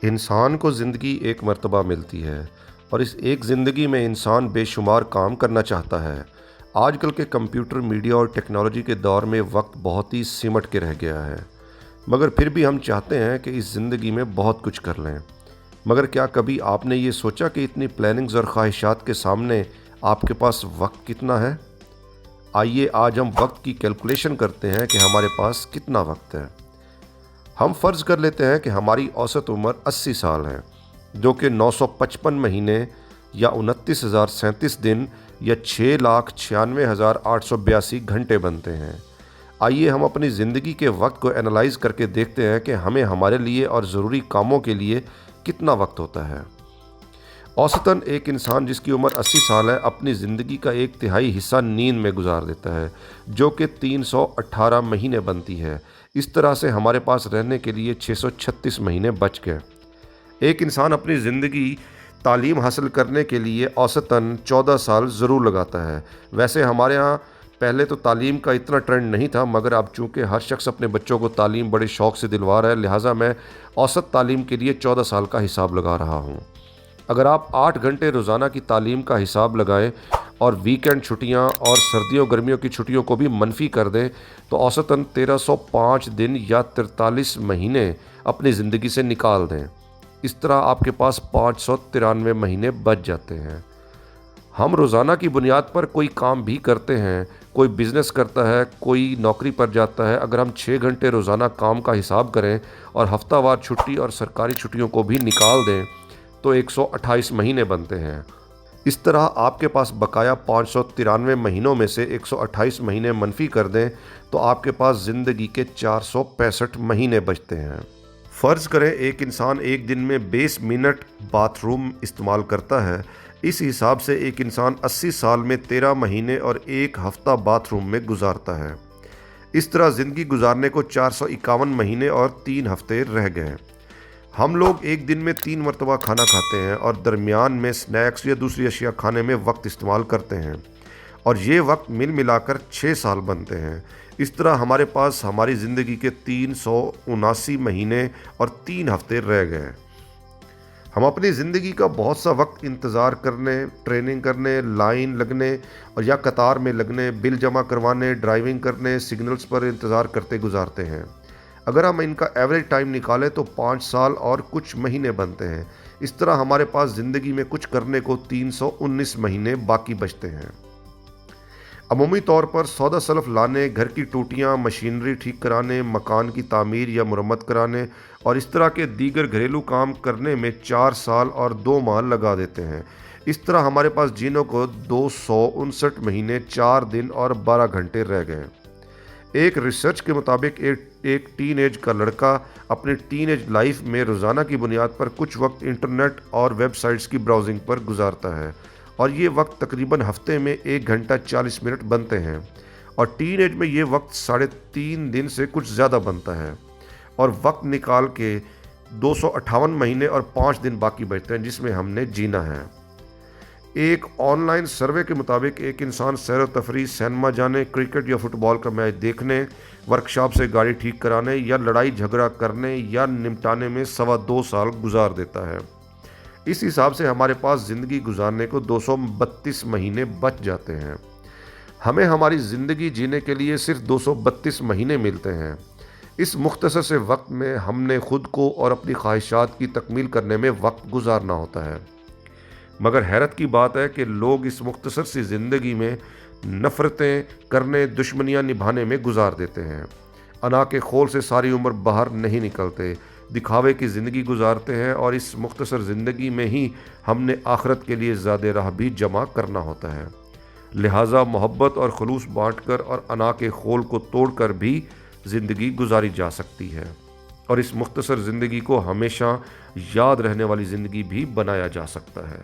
انسان کو زندگی ایک مرتبہ ملتی ہے اور اس ایک زندگی میں انسان بے شمار کام کرنا چاہتا ہے۔ آج کل کے کمپیوٹر، میڈیا اور ٹیکنالوجی کے دور میں وقت بہت ہی سمٹ کے رہ گیا ہے، مگر پھر بھی ہم چاہتے ہیں کہ اس زندگی میں بہت کچھ کر لیں۔ مگر کیا کبھی آپ نے یہ سوچا کہ اتنی پلاننگز اور خواہشات کے سامنے آپ کے پاس وقت کتنا ہے؟ آئیے آج ہم وقت کی کیلکولیشن کرتے ہیں کہ ہمارے پاس کتنا وقت ہے۔ ہم فرض کر لیتے ہیں کہ ہماری اوسط عمر 80 سال ہے، جو کہ 955 مہینے یا 29,037 دن یا 6,96,882 گھنٹے بنتے ہیں۔ آئیے ہم اپنی زندگی کے وقت کو انالائز کر کے دیکھتے ہیں کہ ہمیں ہمارے لیے اور ضروری کاموں کے لیے کتنا وقت ہوتا ہے۔ اوسطاً ایک انسان جس کی عمر 80 سال ہے اپنی زندگی کا 1/3 حصہ نیند میں گزار دیتا ہے، جو کہ 318 مہینے بنتی ہے۔ اس طرح سے ہمارے پاس رہنے کے لیے 636 مہینے بچ گئے۔ ایک انسان اپنی زندگی تعلیم حاصل کرنے کے لیے اوسطاً 14 سال ضرور لگاتا ہے۔ ویسے ہمارے ہاں پہلے تو تعلیم کا اتنا ٹرینڈ نہیں تھا، مگر اب چونکہ ہر شخص اپنے بچوں کو تعلیم بڑے شوق سے دلوا رہا ہے، لہٰذا میں اوسط تعلیم کے لیے 14 سال کا حساب لگا رہا ہوں۔ اگر آپ 8 گھنٹے روزانہ کی تعلیم کا حساب لگائیں اور ویکینڈ چھٹیاں اور سردیوں گرمیوں کی چھٹیوں کو بھی منفی کر دیں تو اوسطاً 1305 دن یا 43 مہینے اپنی زندگی سے نکال دیں۔ اس طرح آپ کے پاس 593 مہینے بچ جاتے ہیں۔ ہم روزانہ کی بنیاد پر کوئی کام بھی کرتے ہیں، کوئی بزنس کرتا ہے، کوئی نوکری پر جاتا ہے۔ اگر ہم 6 گھنٹے روزانہ کام کا حساب کریں اور ہفتہ وار چھٹی اور سرکاری چھٹیوں کو بھی نکال دیں تو 128 مہینے بنتے ہیں۔ اس طرح آپ کے پاس بقایا 593 مہینوں میں سے 128 مہینے منفی کر دیں تو آپ کے پاس زندگی کے 465 مہینے بچتے ہیں۔ فرض کریں ایک انسان ایک دن میں 20 منٹ باتھ روم استعمال کرتا ہے۔ اس حساب سے ایک انسان 80 سال میں 13 مہینے اور 1 ہفتہ باتھ روم میں گزارتا ہے۔ اس طرح زندگی گزارنے کو 451 مہینے اور 3 ہفتے رہ گئے۔ ہم لوگ ایک دن میں 3 مرتبہ کھانا کھاتے ہیں اور درمیان میں سنیکس یا دوسری اشیاء کھانے میں وقت استعمال کرتے ہیں، اور یہ وقت ملا کر 6 سال بنتے ہیں۔ اس طرح ہمارے پاس ہماری زندگی کے 379 مہینے اور 3 ہفتے رہ گئے۔ ہم اپنی زندگی کا بہت سا وقت انتظار کرنے، ٹریننگ کرنے، لائن لگنے اور یا قطار میں لگنے، بل جمع کروانے، ڈرائیونگ کرنے، سگنلز پر انتظار کرتے گزارتے ہیں۔ اگر ہم ان کا ایوریج ٹائم نکالیں تو 5 سال اور کچھ مہینے بنتے ہیں۔ اس طرح ہمارے پاس زندگی میں کچھ کرنے کو 319 مہینے باقی بچتے ہیں۔ عمومی طور پر سودا سلف لانے، گھر کی ٹوٹیاں، مشینری ٹھیک کرانے، مکان کی تعمیر یا مرمت کرانے اور اس طرح کے دیگر گھریلو کام کرنے میں 4 سال اور 2 ماہ لگا دیتے ہیں۔ اس طرح ہمارے پاس جینے کو 259 مہینے، 4 دن اور 12 گھنٹے رہ گئے۔ ایک ریسرچ کے مطابق ایک ٹین ایج کا لڑکا اپنی ٹین ایج لائف میں روزانہ کی بنیاد پر کچھ وقت انٹرنیٹ اور ویب سائٹس کی براؤزنگ پر گزارتا ہے، اور یہ وقت تقریباً ہفتے میں 1 گھنٹہ 40 منٹ بنتے ہیں، اور ٹین ایج میں یہ وقت 3.5 دن سے کچھ زیادہ بنتا ہے، اور وقت نکال کے 258 مہینے اور 5 دن باقی بچتے ہیں جس میں ہم نے جینا ہے۔ ایک آن لائن سروے کے مطابق ایک انسان سیر و تفریح، سینما جانے، کرکٹ یا فٹ بال کا میچ دیکھنے، ورکشاپ سے گاڑی ٹھیک کرانے یا لڑائی جھگڑا کرنے یا نمٹانے میں 2.25 سال گزار دیتا ہے۔ اس حساب سے ہمارے پاس زندگی گزارنے کو 232 مہینے بچ جاتے ہیں۔ ہمیں ہماری زندگی جینے کے لیے صرف 232 مہینے ملتے ہیں۔ اس مختصر سے وقت میں ہم نے خود کو اور اپنی خواہشات کی تکمیل کرنے میں وقت گزارنا ہوتا ہے۔ مگر حیرت کی بات ہے کہ لوگ اس مختصر سی زندگی میں نفرتیں کرنے، دشمنیاں نبھانے میں گزار دیتے ہیں۔ انا کے خول سے ساری عمر باہر نہیں نکلتے، دکھاوے کی زندگی گزارتے ہیں، اور اس مختصر زندگی میں ہی ہم نے آخرت کے لیے زیادہ راہ بھی جمع کرنا ہوتا ہے۔ لہٰذا محبت اور خلوص بانٹ کر اور انا کے خول کو توڑ کر بھی زندگی گزاری جا سکتی ہے، اور اس مختصر زندگی کو ہمیشہ یاد رہنے والی زندگی بھی بنایا جا سکتا ہے۔